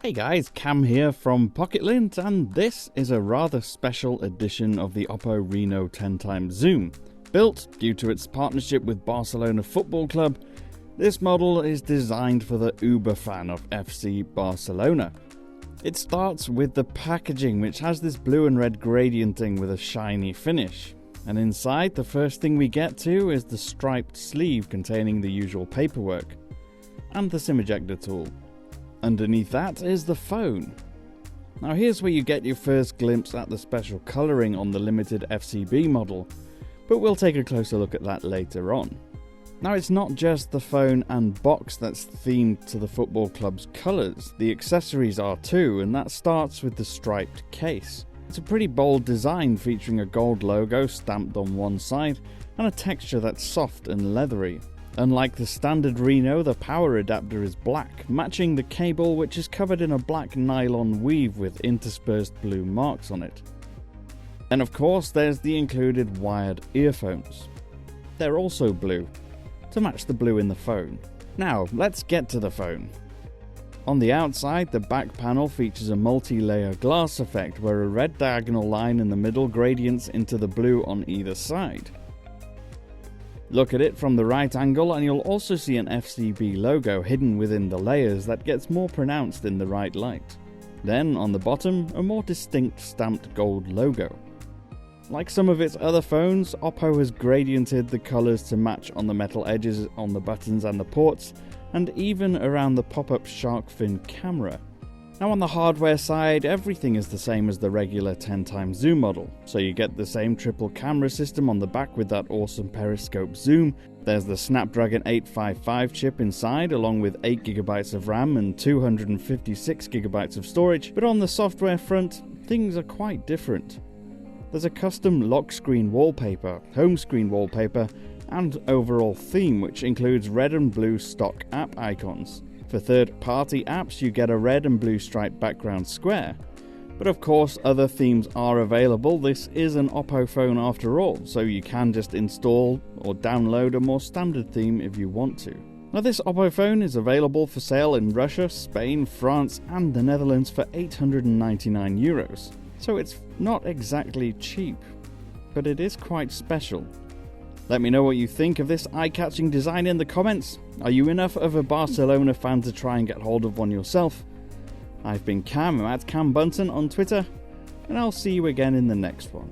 Hey guys, Cam here from PocketLint, and this is a rather special edition of the Oppo Reno 10x Zoom. Built due to its partnership with Barcelona Football Club, this model is designed for the uber fan of FC Barcelona. It starts with the packaging, which has this blue and red gradienting with a shiny finish. And inside, the first thing we get to is the striped sleeve containing the usual paperwork, and the SIM ejector tool. Underneath that is the phone. Now here's where you get your first glimpse at the special colouring on the limited FCB model, but we'll take a closer look at that later on. Now it's not just the phone and box that's themed to the football club's colours, the accessories are too, and that starts with the striped case. It's a pretty bold design featuring a gold logo stamped on one side and a texture that's soft and leathery. Unlike the standard Reno, the power adapter is black, matching the cable, which is covered in a black nylon weave with interspersed blue marks on it. And of course there's the included wired earphones. They're also blue, to match the blue in the phone. Now let's get to the phone. On the outside, the back panel features a multi-layer glass effect where a red diagonal line in the middle gradients into the blue on either side. Look at it from the right angle and you'll also see an FCB logo hidden within the layers that gets more pronounced in the right light. Then on the bottom, a more distinct stamped gold logo. Like some of its other phones, Oppo has gradiented the colours to match on the metal edges on the buttons and the ports, and even around the pop-up shark fin camera. Now on the hardware side, everything is the same as the regular 10x zoom model, so you get the same triple camera system on the back with that awesome periscope zoom. There's the Snapdragon 855 chip inside, along with 8GB of RAM and 256GB of storage, but on the software front, things are quite different. There's a custom lock screen wallpaper, home screen wallpaper, and overall theme, which includes red and blue stock app icons. For third-party apps, you get a red and blue striped background square. But of course, other themes are available. This is an Oppo phone after all, so you can just install or download a more standard theme if you want to. Now this Oppo phone is available for sale in Russia, Spain, France, and the Netherlands for €899. So it's not exactly cheap, but it is quite special. Let me know what you think of this eye-catching design in the comments. Are you enough of a Barcelona fan to try and get hold of one yourself? I've been Cam, at Cam Bunton on Twitter, and I'll see you again in the next one.